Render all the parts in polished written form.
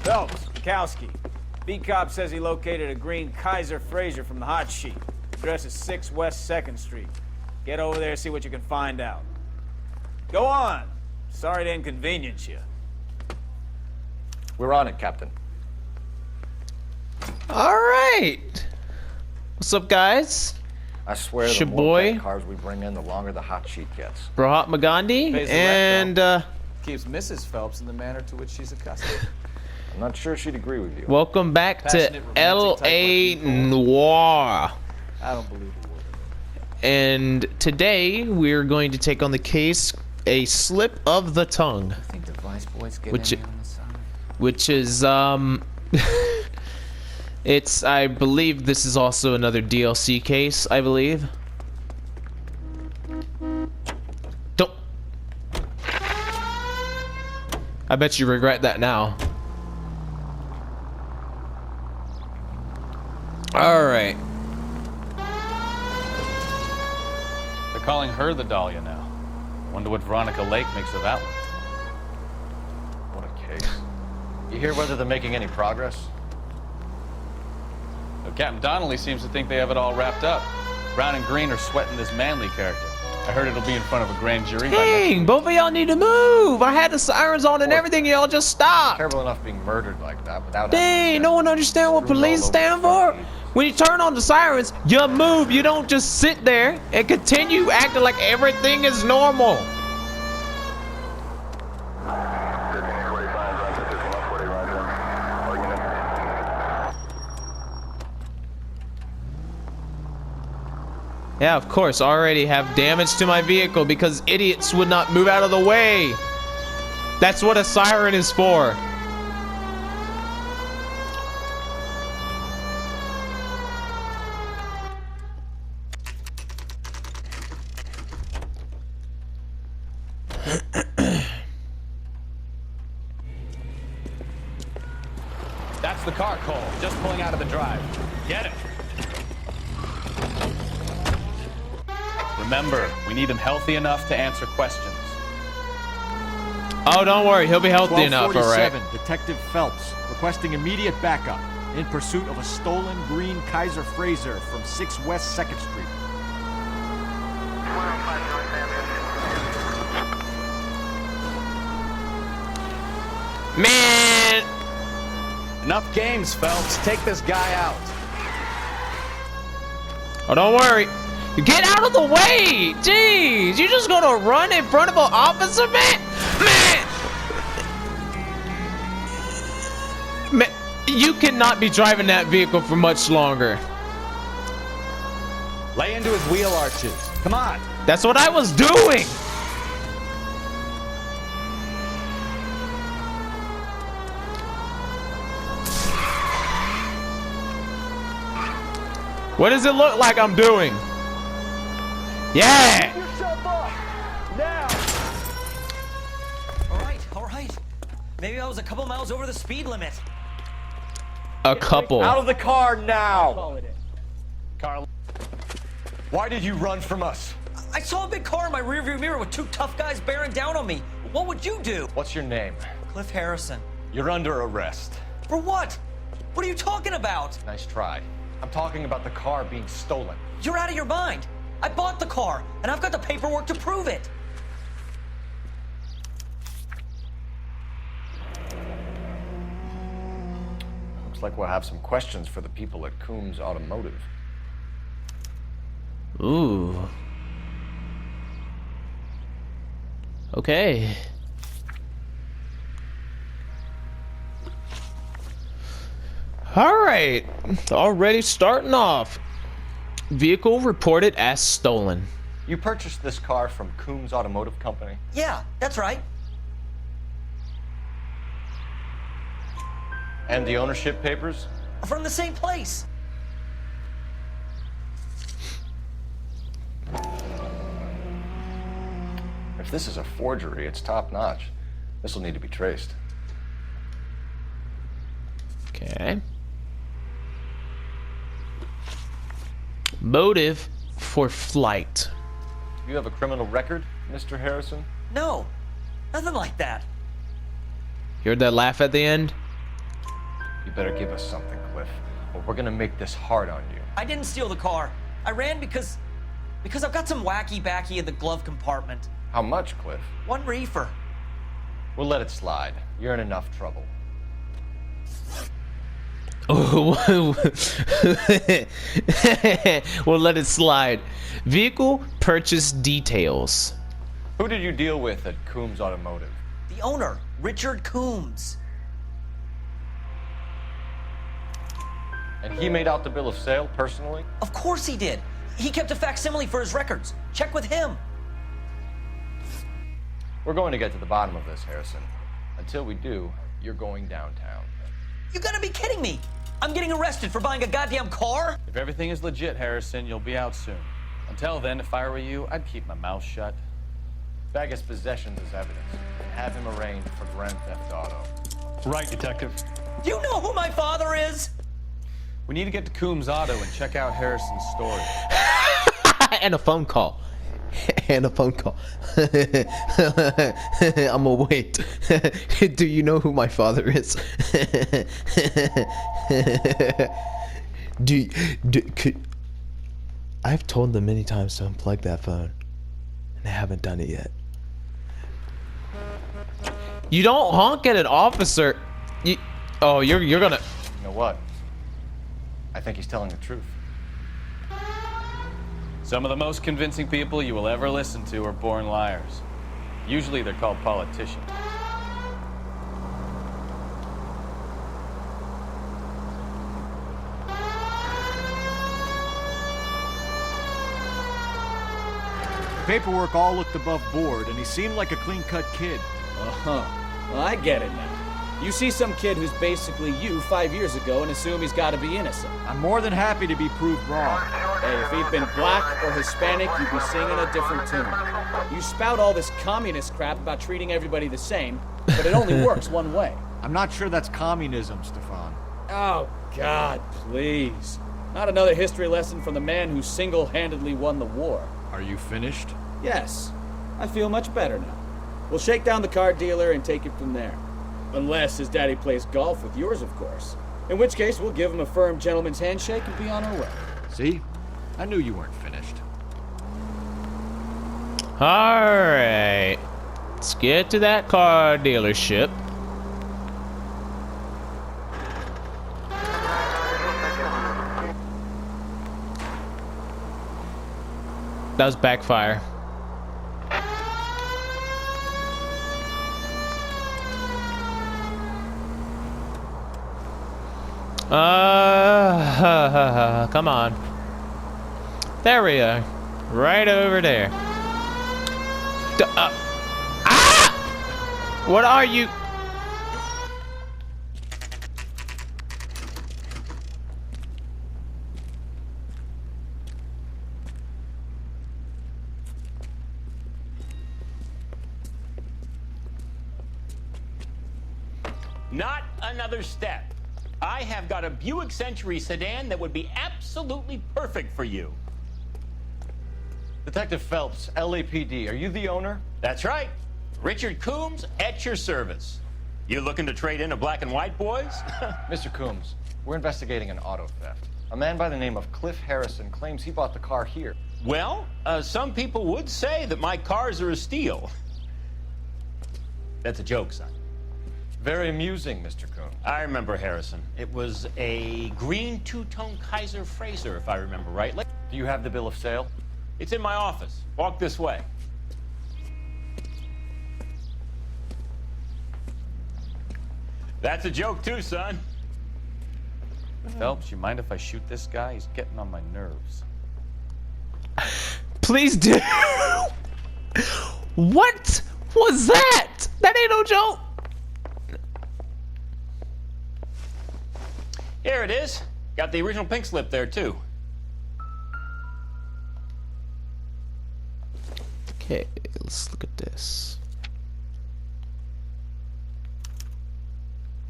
Phelps, Kowski. B-Cop says he located a green Kaiser Fraser from the hot sheet. Address is 6 West 2nd Street. Get over there, see what you can find out. Go on. Sorry to inconvenience you. We're on it, Captain. All right. What's up, guys? I swear, the more vet cars we bring in, the longer the hot sheet gets. Mahatma Gandhi and keeps Mrs. Phelps in the manner to which she's accustomed. I'm not sure she'd agree with you. Welcome back to L.A. Noire. I don't believe a word. And today we're going to take on the case A Slip of the Tongue. I think the vice boys get in on the side. Which is it's, I believe this is also another DLC case, I believe. Don't. I bet you regret that now. Alright. They're calling her the Dahlia now. Wonder what Veronica Lake makes of that one. What a case. You hear whether they're making any progress? So Captain Donnelly seems to think they have it all wrapped up. Brown and Green are sweating this Manley character. I heard it'll be in front of a grand jury. Dang, both of y'all need to move. I had the sirens on and everything. Y'all just stopped. Terrible enough being murdered like that without. Dang, no one understand what police stand for? When you turn on the sirens, you move. You don't just sit there and continue acting like everything is normal. Yeah, of course, already have damage to my vehicle because idiots would not move out of the way. That's what a siren is for. That's the car, Cole. Just pulling out of the drive. Get it. Remember, we need him healthy enough to answer questions. Oh, don't worry. He'll be healthy enough, all right. Detective Phelps, requesting immediate backup in pursuit of a stolen green Kaiser Fraser from 6 West 2nd Street. Man! Enough games, Phelps. Take this guy out. Oh, don't worry. Get out of the way! Jeez, you just gonna run in front of an officer, man? Man, you cannot be driving that vehicle for much longer. Lay into his wheel arches. Come on. That's what I was doing. What does it look like I'm doing? Yeah! Yourself up now. All right. Maybe I was a couple miles over the speed limit. A couple. Out of the car now! Carl. Why did you run from us? I saw a big car in my rearview mirror with 2 tough guys bearing down on me. What would you do? What's your name? Cliff Harrison. You're under arrest. For what? What are you talking about? Nice try. I'm talking about the car being stolen. You're out of your mind. I bought the car, and I've got the paperwork to prove it. Looks like we'll have some questions for the people at Coombs Automotive. Ooh. Okay. All right. Already starting off. Vehicle reported as stolen. You purchased this car from Coombs Automotive Company? Yeah, that's right. And the ownership papers? From the same place. If this is a forgery, it's top-notch. This will need to be traced. Okay. Motive for flight. You have a criminal record, Mr. Harrison? No, nothing like that. You heard that laugh at the end? better give us something, Cliff, or we're gonna make this hard on you. I didn't steal the car. I ran because I've got some wacky backy in the glove compartment. How much, Cliff? 1 reefer. We'll let it slide. You're in enough trouble. We'll let it slide. Vehicle purchase details. Who did you deal with at Coombs Automotive? The owner, Richard Coombs. And he made out the bill of sale personally? Of course he did. He kept a facsimile for his records. Check with him. We're going to get to the bottom of this, Harrison. Until we do, you're going downtown. You gotta be kidding me. I'm getting arrested for buying a goddamn car? If everything is legit, Harrison, you'll be out soon. Until then, if I were you, I'd keep my mouth shut. Bag his possessions as evidence and have him arraigned for Grand Theft Auto. Right, Detective. Do you know who my father is? We need to get to Coombs Auto and check out Harrison's story. And a phone call. And a phone call. I'ma wait. Do you know who my father is? I've told them many times to unplug that phone, and they haven't done it yet. You don't honk at an officer. You're gonna. You know what? I think he's telling the truth. Some of the most convincing people you will ever listen to are born liars. Usually they're called politicians. The paperwork all looked above board, and he seemed like a clean-cut kid. Uh-huh. Well, I get it now. You see some kid who's basically you 5 years ago and assume he's got to be innocent. I'm more than happy to be proved wrong. Hey, if he'd been black or Hispanic, you'd be singing a different tune. You spout all this communist crap about treating everybody the same, but it only works one way. I'm not sure that's communism, Stefan. Oh, God, please. Not another history lesson from the man who single-handedly won the war. Are you finished? Yes, I feel much better now. We'll shake down the car dealer and take it from there. Unless his daddy plays golf with yours, of course. In which case, we'll give him a firm gentleman's handshake and be on our way. See? I knew you weren't finished. Alright. Let's get to that car dealership. That was backfire. Come on. There we are. Right over there. What are you? Not another step. I have got a Buick Century sedan that would be absolutely perfect for you. Detective Phelps, LAPD, are you the owner? That's right. Richard Coombs at your service. You looking to trade in a black and white, boys? Mr. Coombs, we're investigating an auto theft. A man by the name of Cliff Harrison claims he bought the car here. Well, some people would say that my cars are a steal. That's a joke, son. Very amusing, Mr. Coombs. I remember Harrison. It was a green two-tone Kaiser Frazer, if I remember rightly. Do you have the bill of sale? It's in my office. Walk this way. That's a joke too, son. Phelps, you mind if I shoot this guy? He's getting on my nerves. Please do. What was that? That ain't no joke. Here it is. Got the original pink slip there too. Okay, let's look at this.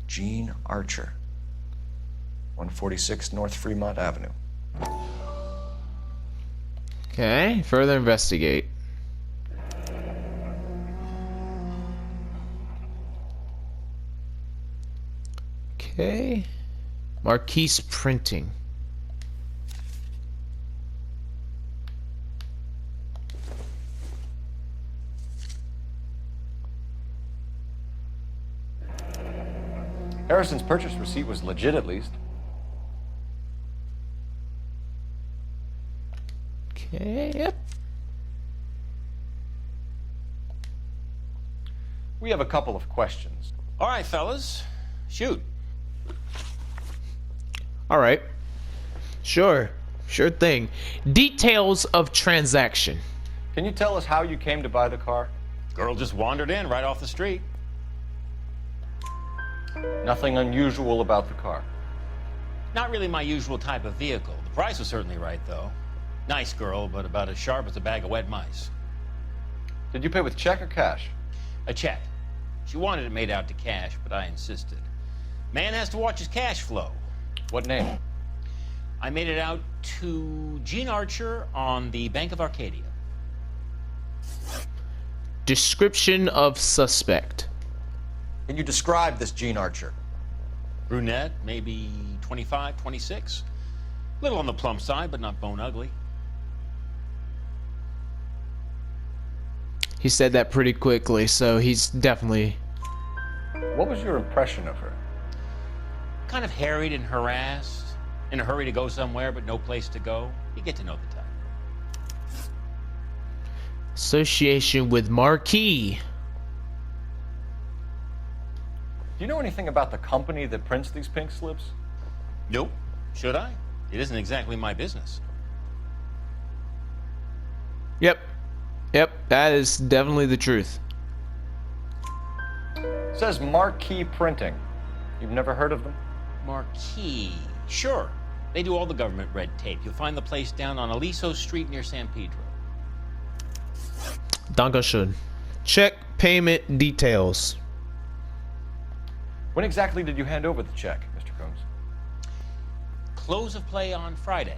Gene Archer, 146 North Fremont Avenue. Okay, further investigate. Okay. Marquise Printing. Harrison's purchase receipt was legit, at least. Okay, yep. We have a couple of questions. All right, fellas, shoot. All right. Sure. Sure thing. Details of transaction. Can you tell us how you came to buy the car? Girl just wandered in right off the street. Nothing unusual about the car. Not really my usual type of vehicle. The price was certainly right, though. Nice girl, but about as sharp as a bag of wet mice. Did you pay with check or cash? A check. She wanted it made out to cash, but I insisted. Man has to watch his cash flow. What name? I made it out to Gene Archer on the Bank of Arcadia. Description of suspect. Can you describe this Gene Archer? Brunette, maybe 25, 26. Little on the plump side, but not bone ugly. He said that pretty quickly, so he's definitely... What was your impression of her? Kind of harried and harassed. In a hurry to go somewhere, but no place to go. You get to know the type. Association with Marquis. Do you know anything about the company that prints these pink slips? Nope. Should I? It isn't exactly my business. Yep. Yep, that is definitely the truth. It says Marquis Printing. You've never heard of them? Marquis. Sure. They do all the government red tape. You'll find the place down on Aliso Street near San Pedro. Dankeschön. Check payment details. When exactly did you hand over the check, Mr. Combs? Close of play on Friday.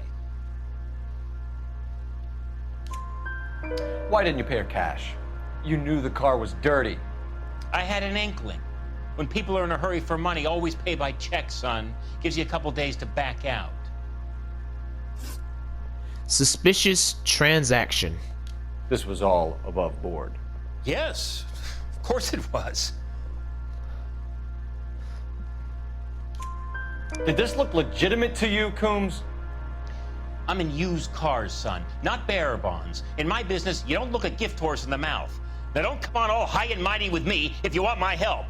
Why didn't you pay her cash? You knew the car was dirty. I had an inkling. When people are in a hurry for money, always pay by check, son. Gives you a couple days to back out. Suspicious transaction. This was all above board. Yes, of course it was. Did this look legitimate to you, Coombs? I'm in used cars, son, not bearer bonds. In my business, you don't look a gift horse in the mouth. Now don't come on all high and mighty with me if you want my help.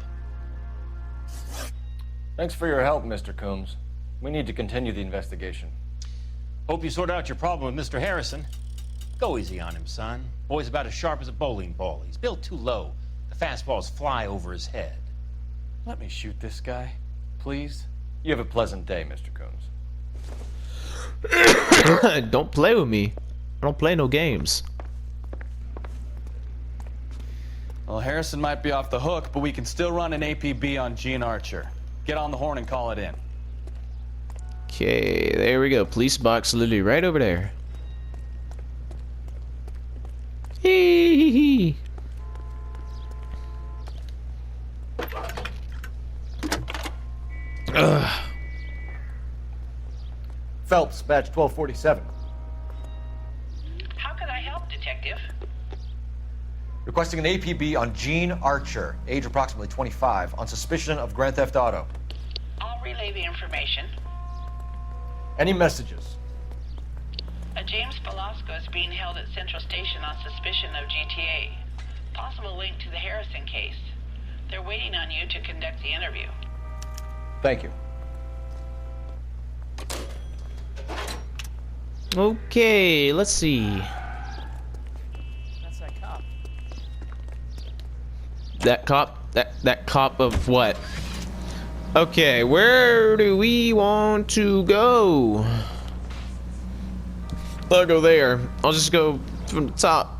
Thanks for your help, Mr. Coombs. We need to continue the investigation. Hope you sort out your problem with Mr. Harrison. Go easy on him, son. Boy's about as sharp as a bowling ball. He's built too low. The fastballs fly over his head. Let me shoot this guy, please. You have a pleasant day, Mr. Coombs. Don't play with me. I don't play no games. Well, Harrison might be off the hook, but we can still run an APB on Gene Archer. Get on the horn and call it in. Okay, there we go. Police box literally right over there. Hee hee hee. Ugh. Phelps, badge 1247. How can I help, Detective? Requesting an APB on Gene Archer, age approximately 25, on suspicion of Grand Theft Auto. I'll relay the information. Any messages? A James Velasco is being held at Central Station on suspicion of GTA. Possible link to the Harrison case. They're waiting on you to conduct the interview. Thank you. Okay, let's see. That's that cop. That cop? That cop of what? Okay, where do we want to go? I'll go there. I'll just go from the top.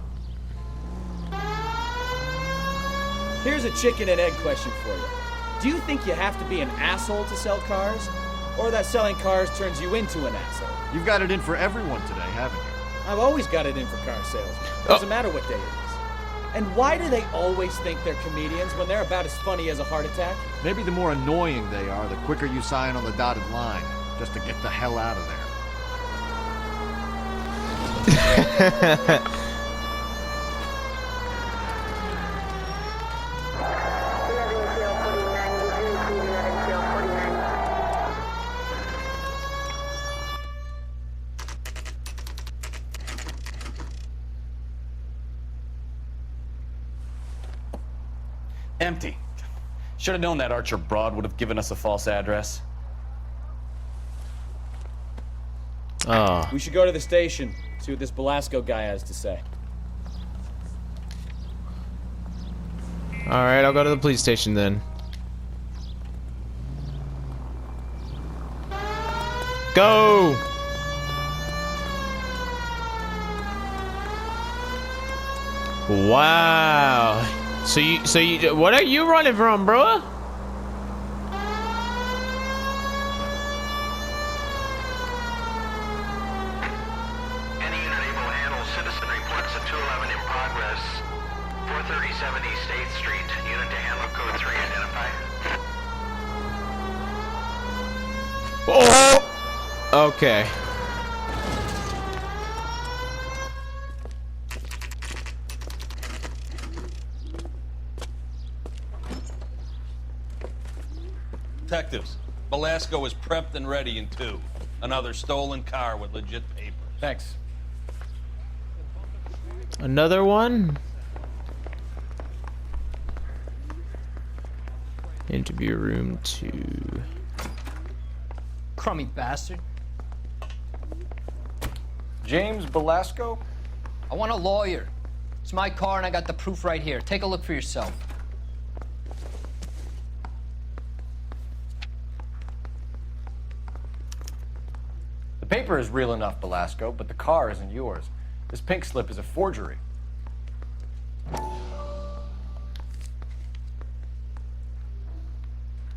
Here's a chicken and egg question for you. Do you think you have to be an asshole to sell cars? Or that selling cars turns you into an asshole? You've got it in for everyone today, haven't you? I've always got it in for car salesmen. Doesn't matter what day it is. And why do they always think they're comedians when they're about as funny as a heart attack? Maybe the more annoying they are, the quicker you sign on the dotted line, just to get the hell out of there. Empty. Should have known that Archer broad would have given us a false address. Oh. We should go to the station, see what this Belasco guy has to say. Alright, I'll go to the police station then. Go! Wow. So you, what are you running from, bro? Any unit able to handle citizen reports at 211 in progress. 437 East 8th Street. Unit to handle code 3 identified. Oh! Okay. Detectives, Belasco is prepped and ready in 2. Another stolen car with legit papers. Thanks. Another one? Interview room 2. Crummy bastard. James Belasco? I want a lawyer. It's my car and I got the proof right here. Take a look for yourself. The paper is real enough, Belasco, but the car isn't yours. This pink slip is a forgery.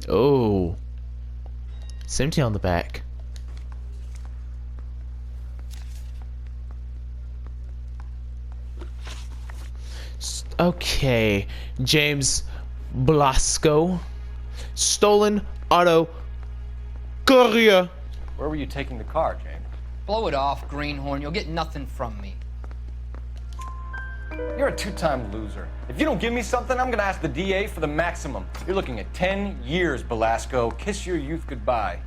Oh. It's empty on the back. Okay, James Belasco. Stolen auto courier. Where were you taking the car, James? Blow it off, greenhorn. You'll get nothing from me. You're a two-time loser. If you don't give me something, I'm gonna ask the DA for the maximum. You're looking at 10 years, Belasco. Kiss your youth goodbye.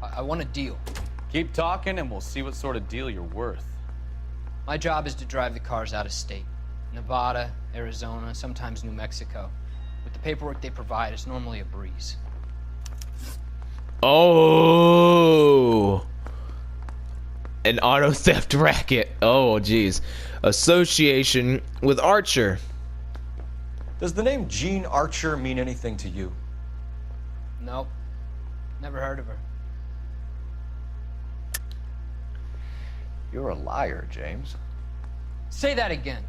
I want a deal. Keep talking and we'll see what sort of deal you're worth. My job is to drive the cars out of state. Nevada, Arizona, sometimes New Mexico. With the paperwork they provide, it's normally a breeze. Oh. An auto theft racket. Oh, geez. Association with Archer. Does the name Jean Archer mean anything to you? Nope. Never heard of her. You're a liar, James. Say that again.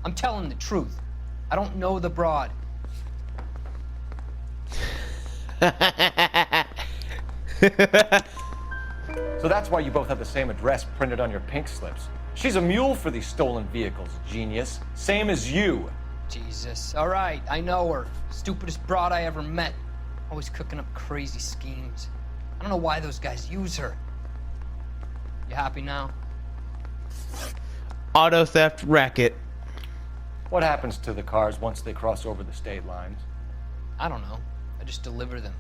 I'm telling the truth. I don't know the broad. So that's why you both have the same address printed on your pink slips. She's a mule for these stolen vehicles, genius. Same as you. Jesus. All right, I know her. Stupidest broad I ever met. Always cooking up crazy schemes. I don't know why those guys use her. You happy now? Auto theft racket. What happens to the cars once they cross over the state lines? I don't know. I just deliver them.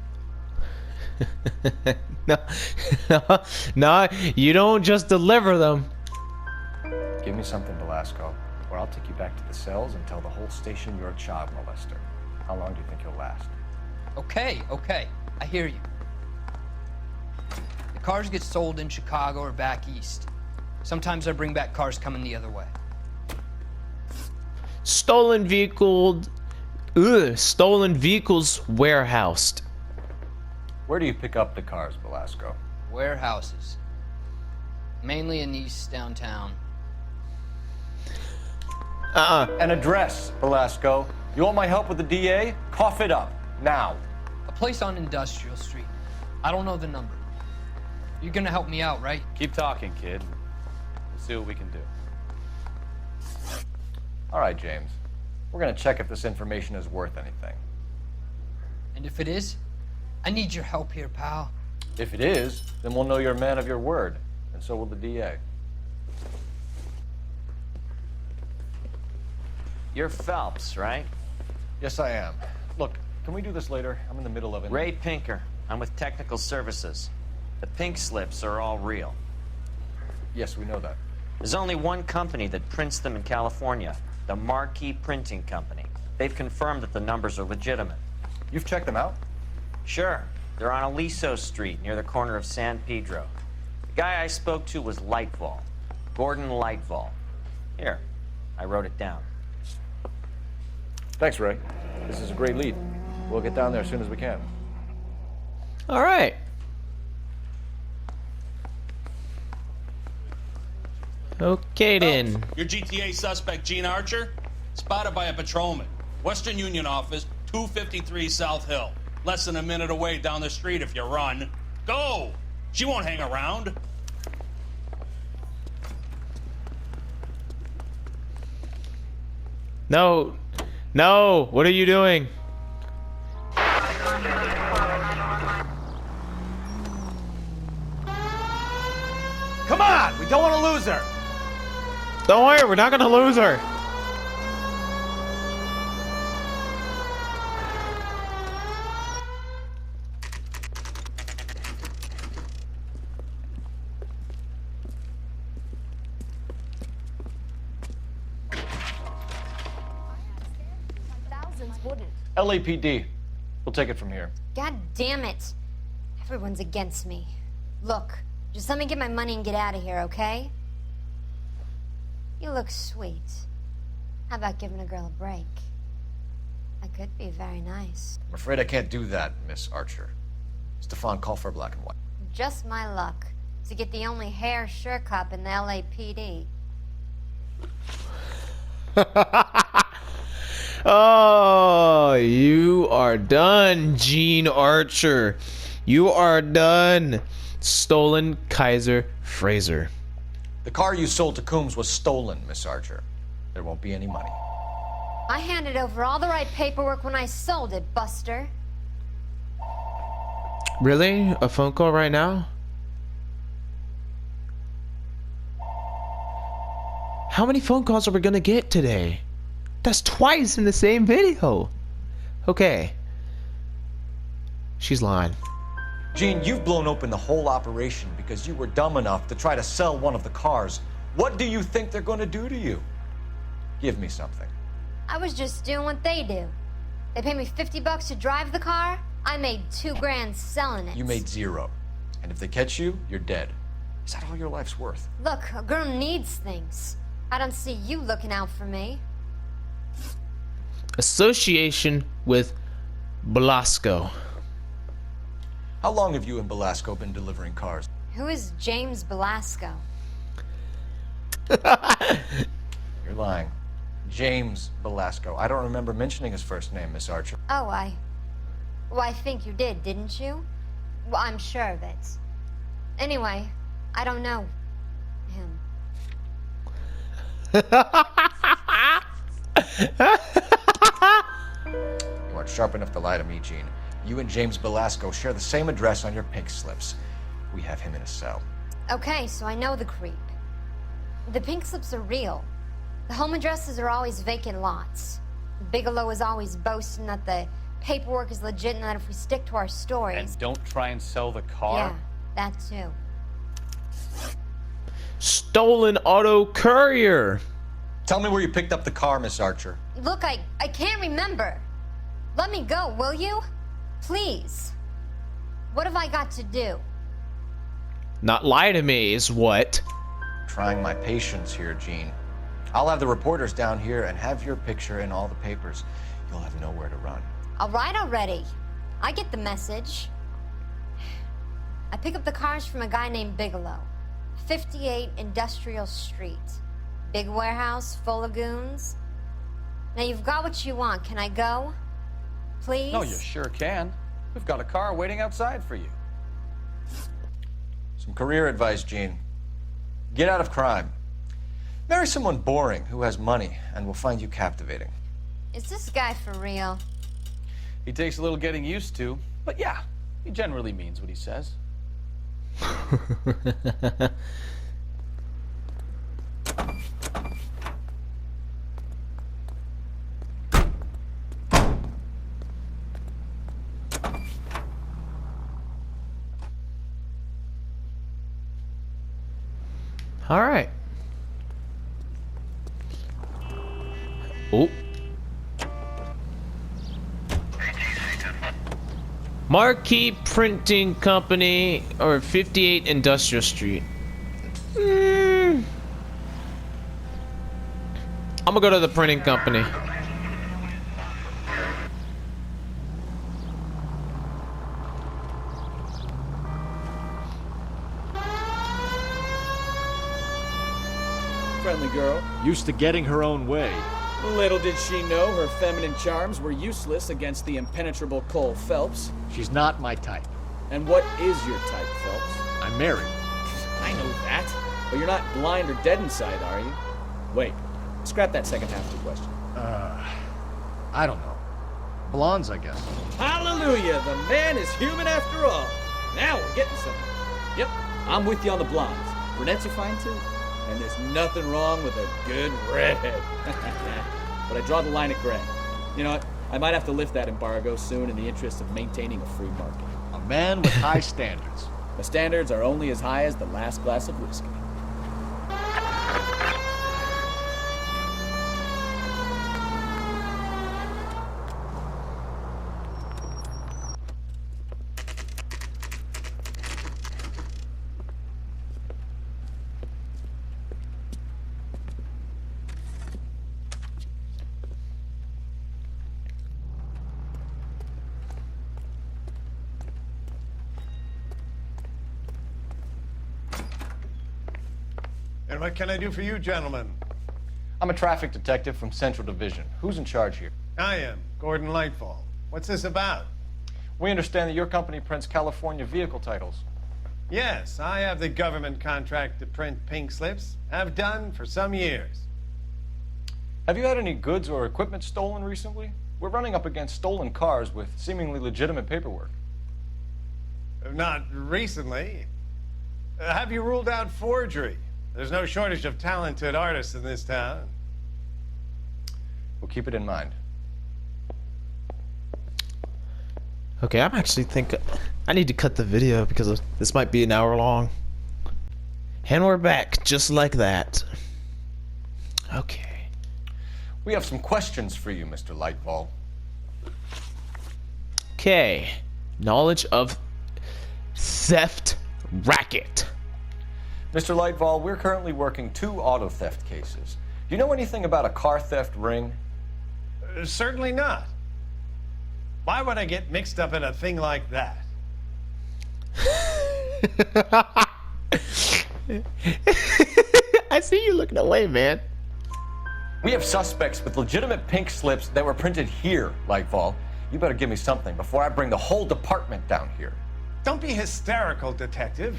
No, you don't just deliver them. Give me something, Belasco, or I'll take you back to the cells and tell the whole station you're a child molester. How long do you think you'll last? Okay, I hear you. The cars get sold in Chicago or back east. Sometimes I bring back cars coming the other way. Stolen vehicles warehoused. Where do you pick up the cars, Belasco? Warehouses. Mainly in East downtown. An address, Belasco. You want my help with the DA? Cough it up, now. A place on Industrial Street. I don't know the number. You're gonna help me out, right? Keep talking, kid. We'll see what we can do. All right, James. We're gonna check if this information is worth anything. And if it is, I need your help here, pal. If it is, then we'll know you're a man of your word, and so will the DA. You're Phelps, right? Yes, I am. Look, can we do this later? I'm in the middle of it. Ray Pinker. I'm with Technical Services. The pink slips are all real. Yes, we know that. There's only one company that prints them in California, the Marquee Printing Company. They've confirmed that the numbers are legitimate. You've checked them out? Sure. They're on Aliso Street, near the corner of San Pedro. The guy I spoke to was Lightval. Gordon Lightval. Here, I wrote it down. Thanks, Ray. This is a great lead. We'll get down there as soon as we can. All right. Okay, then. Your GTA suspect, Gene Archer, spotted by a patrolman. Western Union office, 253 South Hill. Less than a minute away down the street if you run. Go! She won't hang around. No. No. What are you doing? Come on! We don't want to lose her! Don't worry, we're not gonna lose her. LAPD. We'll take it from here. God damn it. Everyone's against me. Look, just let me get my money and get out of here, okay? You look sweet. How about giving a girl a break? I could be very nice. I'm afraid I can't do that, Miss Archer. Stefan, call for black and white. Just my luck to get the only hair sure cop in the LAPD. Oh, you are done, Gene Archer. You are done. Stolen Kaiser Fraser. The car you sold to Coombs was stolen, Miss Archer. There won't be any money. I handed over all the right paperwork when I sold it, Buster. Really? A phone call right now? How many phone calls are we gonna get today? That's twice in the same video. Okay. She's lying. Gene, you've blown open the whole operation because you were dumb enough to try to sell one of the cars. What do you think they're going to do to you? Give me something. I was just doing what they do. They paid me $50 to drive the car. I made $2 grand selling it. You made $0. And if they catch you, you're dead. Is that all your life's worth? Look, a girl needs things. I don't see you looking out for me. Association with Belasco. How long have you and Belasco been delivering cars? Who is James Belasco? You're lying. James Belasco. I don't remember mentioning his first name, Miss Archer. Oh, well, I think you did, didn't you? Well, I'm sure of it. Anyway, I don't know him. You aren't sharp enough to lie to me, Gene. You and James Belasco share the same address on your pink slips. We have him in a cell. Okay, so I know the creep. The pink slips are real. The home addresses are always vacant lots. Bigelow is always boasting that the paperwork is legit and that if we stick to our stories... And don't try and sell the car? Yeah, that too. Stolen auto courier. Tell me where you picked up the car, Miss Archer. Look, I can't remember. Let me go, will you? Please. What have I got to do? Not lie to me is what? Trying my patience here, Gene. I'll have the reporters down here and have your picture in all the papers. You'll have nowhere to run. All right already. I get the message. I pick up the cars from a guy named Bigelow. 58 Industrial Street. Big warehouse full of goons. Now you've got what you want. Can I go? Please? No, you sure can. We've got a car waiting outside for you. Some career advice, Gene. Get out of crime. Marry someone boring who has money, and we'll find you captivating. Is this guy for real? He takes a little getting used to, but yeah, he generally means what he says. All right. Oh. Marquee Printing Company or 58 Industrial Street. I'm gonna go to the printing company. Friendly girl. Used to getting her own way. Little did she know her feminine charms were useless against the impenetrable Cole Phelps. She's not my type. And what is your type, Phelps? I'm married. I know that. But you're not blind or dead inside, are you? Wait, scrap that second half of the question. I don't know. Blondes, I guess. Hallelujah! The man is human after all. Now we're getting somewhere. Yep, I'm with you on the blondes. Brunettes are fine too. And there's nothing wrong with a good redhead. But I draw the line at gray. You know what? I might have to lift that embargo soon in the interest of maintaining a free market. A man with high standards. My standards are only as high as the last glass of whiskey. And what can I do for you, gentlemen? I'm a traffic detective from Central Division. Who's in charge here? I am, Gordon Lightfall. What's this about? We understand that your company prints California vehicle titles. Yes, I have the government contract to print pink slips. Have done for some years. Have you had any goods or equipment stolen recently? We're running up against stolen cars with seemingly legitimate paperwork. Not recently. Have you ruled out forgery? There's no shortage of talented artists in this town. We'll keep it in mind. Okay, I'm actually thinking I need to cut the video because this might be an hour long. And we're back just like that. Okay. We have some questions for you, Mr. Lightfall. Okay. Knowledge of theft racket. Mr. Lightfall, we're currently working 2 auto theft cases. Do you know anything about a car theft ring? Certainly not. Why would I get mixed up in a thing like that? I see you looking away, man. We have suspects with legitimate pink slips that were printed here, Lightfall. You better give me something before I bring the whole department down here. Don't be hysterical, Detective.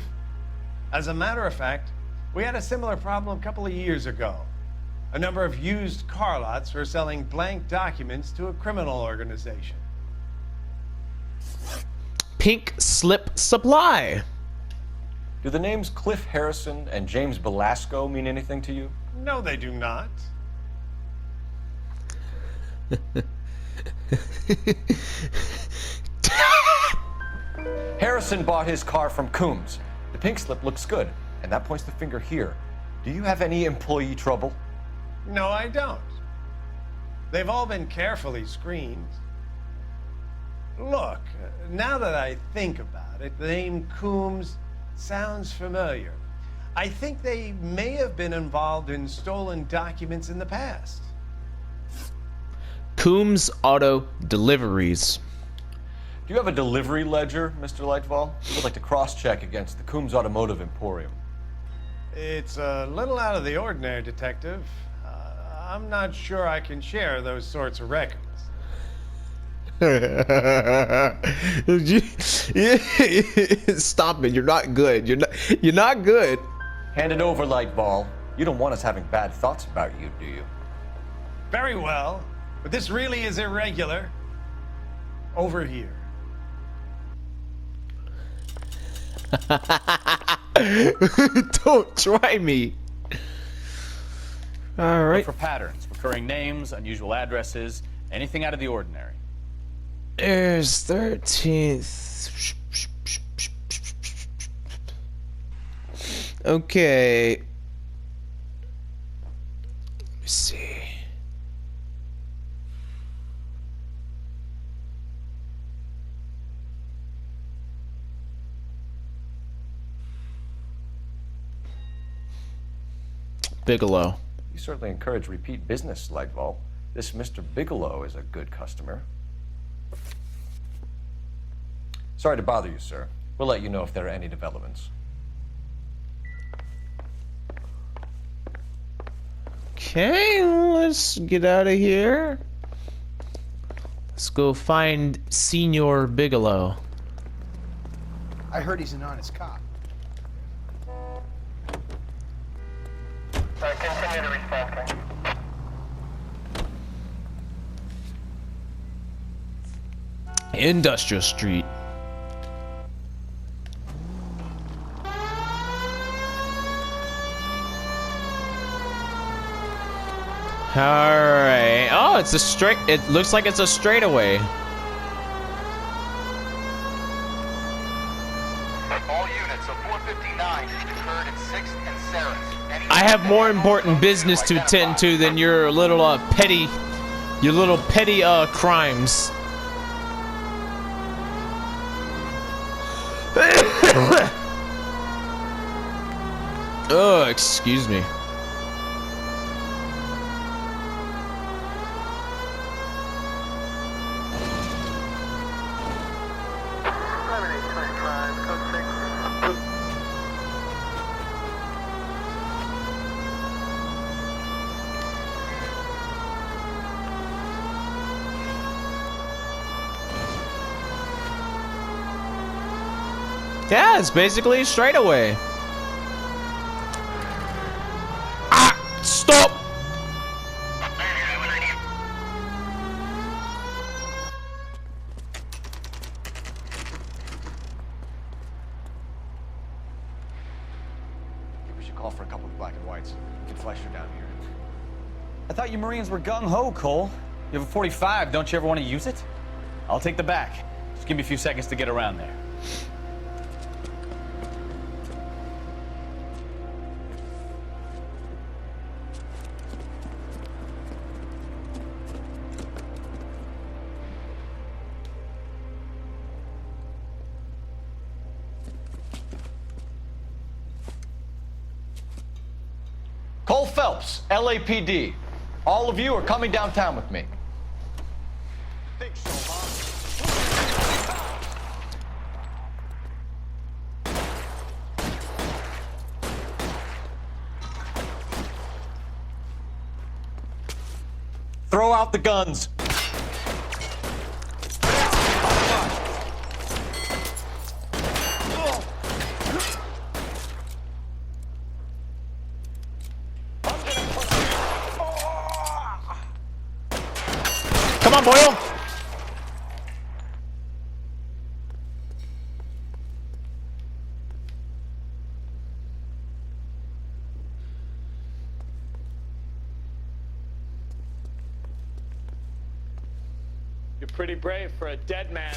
As a matter of fact, we had a similar problem a couple of years ago. A number of used car lots were selling blank documents to a criminal organization. Pink slip supply. Do the names Cliff Harrison and James Belasco mean anything to you? No, they do not. Harrison bought his car from Coombs. The pink slip looks good, and that points the finger here. Do you have any employee trouble? No, I don't. They've all been carefully screened. Look, now that I think about it, the name Coombs sounds familiar. I think they may have been involved in stolen documents in the past. Coombs Auto Deliveries. Do you have a delivery ledger, Mr. Lightfall? We would like to cross-check against the Coombs Automotive Emporium. It's a little out of the ordinary, Detective. I'm not sure I can share those sorts of records. Stop it! You're not good. You're not good. Hand it over, Lightfall. You don't want us having bad thoughts about you, do you? Very well, but this really is irregular. Over here. Don't try me. All Look right. for patterns, recurring names, unusual addresses, anything out of the ordinary. There's 13th. Okay. Let me see. Bigelow. You certainly encourage repeat business, Lightval. This Mr. Bigelow is a good customer. Sorry to bother you, sir. We'll let you know if there are any developments. Okay, let's get out of here. Let's go find Senior Bigelow. I heard he's an honest cop. Continue to respond. Industrial Street. Alright. Oh, it's a straight. It looks like it's a straightaway. All units of 459 occurred in 6th and Sarah's. I have more important business to tend to than your little petty crimes. Oh, excuse me. Yeah, it's basically a straightaway. Ah! Stop! We should call for a couple of black and whites. Get Fleischer down here. I thought you Marines were gung-ho, Cole. You have a 45, don't you ever want to use it? I'll take the back. Just give me a few seconds to get around there. Cole Phelps, LAPD. All of you are coming downtown with me. Think so, huh? Throw out the guns. Come on, Boyle. You're pretty brave for a dead man.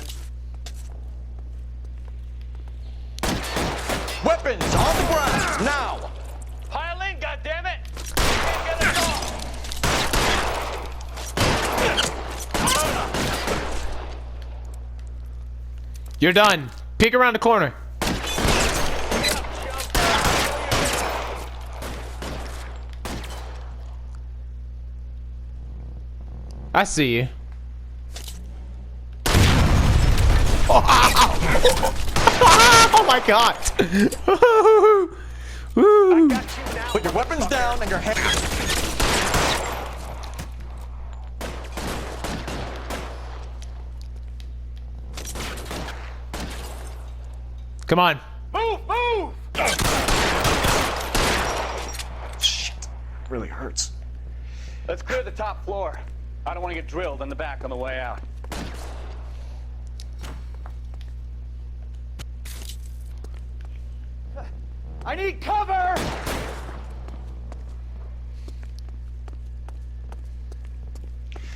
Weapons on the ground, now! Pile in, goddammit! Get us all! You're done. Peek around the corner. I see you. Oh my god! Put your weapons down and your hands. Come on. Move! Move! Shit. really hurts. Let's clear the top floor. I don't want to get drilled in the back on the way out. I need cover!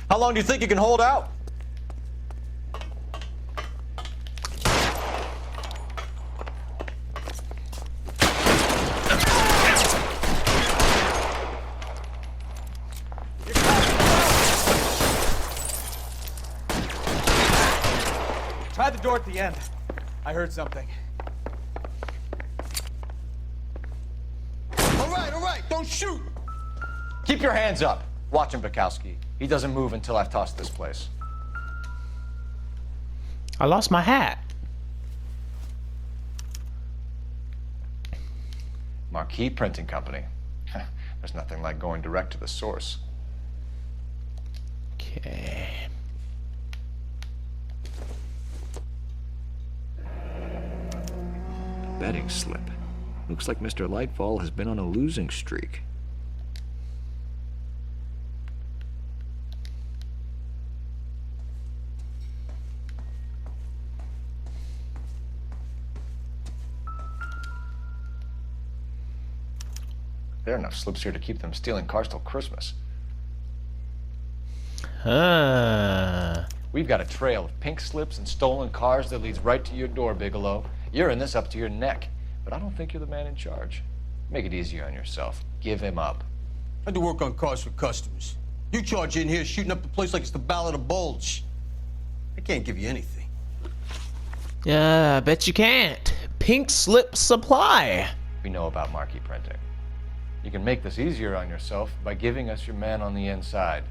How long do you think you can hold out? Try the door at the end. I heard something. All right, don't shoot! Keep your hands up. Watch him, Bukowski. He doesn't move until I've tossed this place. I lost my hat. Marquee Printing Company. There's nothing like going direct to the source. Okay. Betting slip. Looks like Mr. Lightfall has been on a losing streak. There are enough slips here to keep them stealing cars till Christmas. We've got a trail of pink slips and stolen cars that leads right to your door, Bigelow. You're in this up to your neck, but I don't think you're the man in charge. Make it easier on yourself. Give him up. I do work on cars for customers. You charge in here shooting up the place like it's the Ballad of Bulge. I can't give you anything. Yeah, I bet you can't. Pink slip supply. We know about Marquee Printing. You can make this easier on yourself by giving us your man on the inside.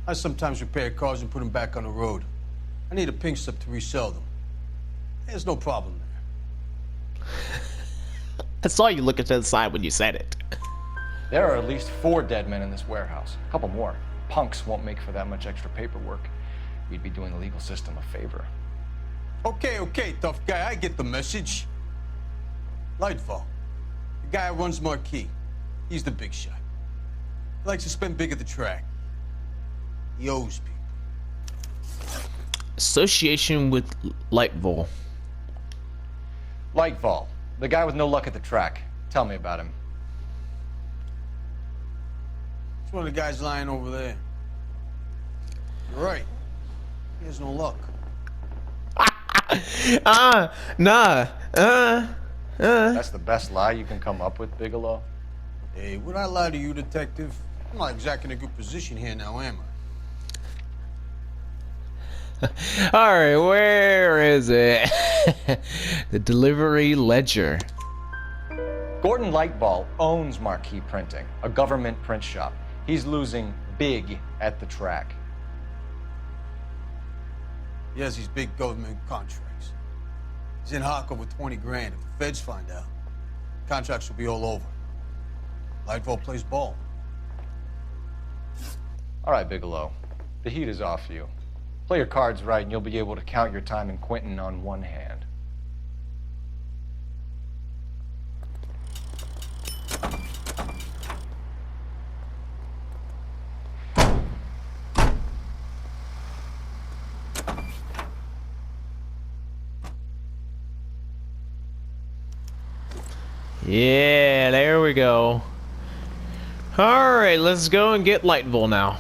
I sometimes repair cars and put them back on the road. I need a pink slip to resell them. There's no problem there. I saw you looking to the side when you said it. There are at least 4 dead men in this warehouse. A couple more. Punks won't make for that much extra paperwork. We'd be doing the legal system a favor. Okay, tough guy. I get the message. Lightfall. The guy who runs Marquee. He's the big shot. He likes to spend big at the track. He owes people. Association with Lightvol. Lightvol, the guy with no luck at the track. Tell me about him. It's one of the guys lying over there. You're right. He has no luck. That's the best lie you can come up with, Bigelow? Hey, would I lie to you, detective? I'm not exactly in a good position here now, am I? Alright, where is it? The delivery ledger. Gordon Lightball owns Marquee Printing, a government print shop. He's losing big at the track. He has these big government contracts. He's in hock over 20 grand. If the feds find out, contracts will be all over. Lightfall plays ball. All right, Bigelow. The heat is off you. Play your cards right and you'll be able to count your time in Quentin on one hand. Yeah, there we go. Alright, let's go and get Lightville now.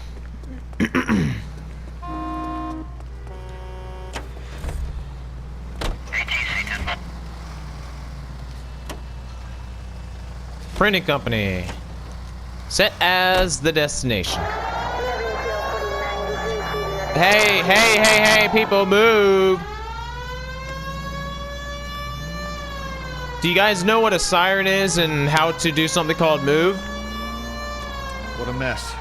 Printing company. Set as the destination. Hey, people, move! Do you guys know what a siren is and how to do something called move? What a mess.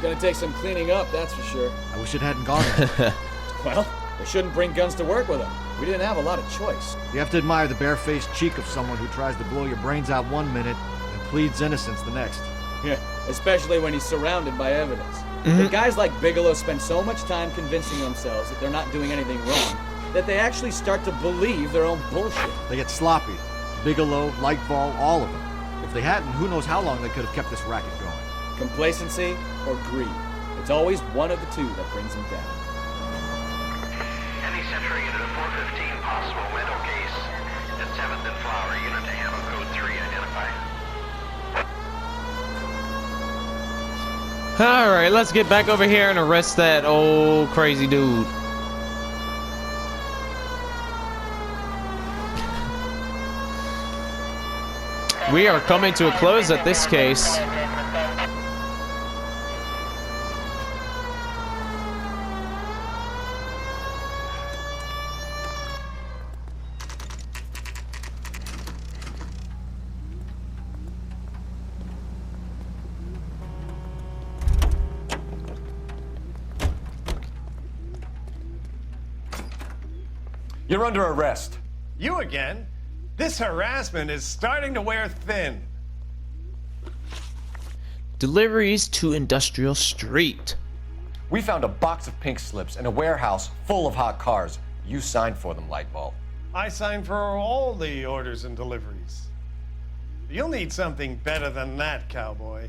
Gonna take some cleaning up, that's for sure. I wish it hadn't gone there. Well, they shouldn't bring guns to work with them. We didn't have a lot of choice. You have to admire the barefaced cheek of someone who tries to blow your brains out one minute and pleads innocence the next. Yeah, especially when he's surrounded by evidence. The guys like Bigelow spend so much time convincing themselves that they're not doing anything wrong that they actually start to believe their own bullshit. They get sloppy. Bigelow, Lightfall, all of them. If they hadn't, who knows how long they could have kept this racket going. Complacency or greed. It's always one of the two that brings them down. Any Central Unit of 415, possible rental case at 7th and Flower. Unit to handle code 3, identify. Alright, let's get back over here and arrest that old crazy dude. We are coming to a close at this case. You're under arrest. You again? This harassment is starting to wear thin. Deliveries to Industrial Street. We found a box of pink slips in a warehouse full of hot cars. You signed for them, Lightball. I signed for all the orders and deliveries. You'll need something better than that, cowboy.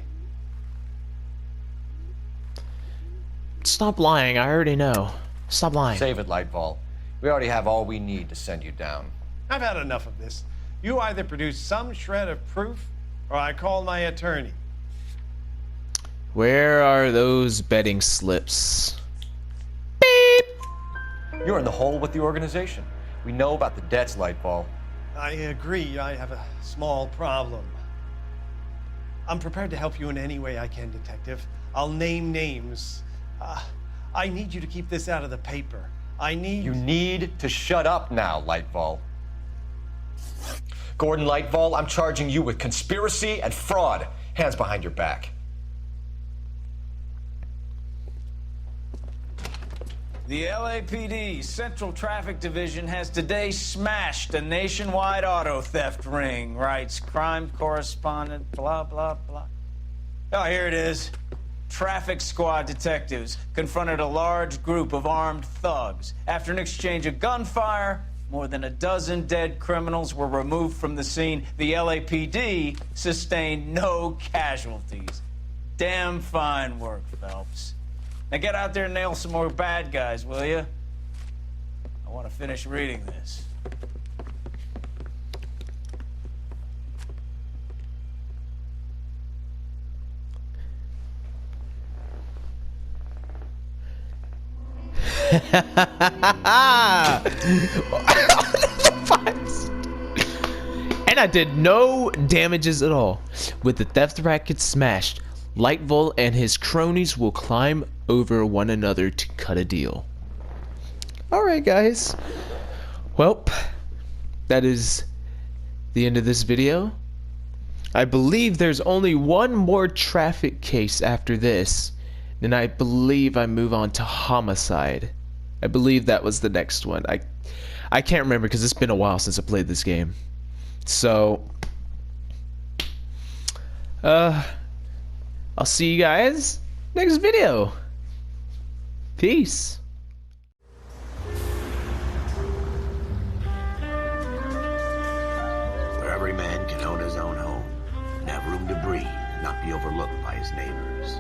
Stop lying, I already know. Stop lying. Save it, Lightball. We already have all we need to send you down. I've had enough of this. You either produce some shred of proof, or I call my attorney. Where are those betting slips? You're in the hole with the organization. We know about the debts, Lightball. I agree, I have a small problem. I'm prepared to help you in any way I can, Detective. I'll name names. I need you to keep this out of the paper. You need to shut up now, Lightball. Gordon Lightball, I'm charging you with conspiracy and fraud. Hands behind your back. The LAPD Central Traffic Division has today smashed a nationwide auto theft ring, writes crime correspondent, blah, blah, blah. Oh, here it is. Traffic squad detectives confronted a large group of armed thugs. After an exchange of gunfire, more than a dozen dead criminals were removed from the scene. The LAPD sustained no casualties. Damn fine work, Phelps. Now get out there and nail some more bad guys, will you? I want to finish reading this. And I did no damages at all. With the theft racket smashed, Lightball and his cronies will climb over one another to cut a deal. Alright guys, well, that is the end of this video. I believe there's only one more traffic case after this, and I believe I move on to homicide. I believe that was the next one. I can't remember because it's been a while since I played this game. So, I'll see you guys next video. Peace. Where every man can own his own home and have room to breathe and not be overlooked by his neighbors.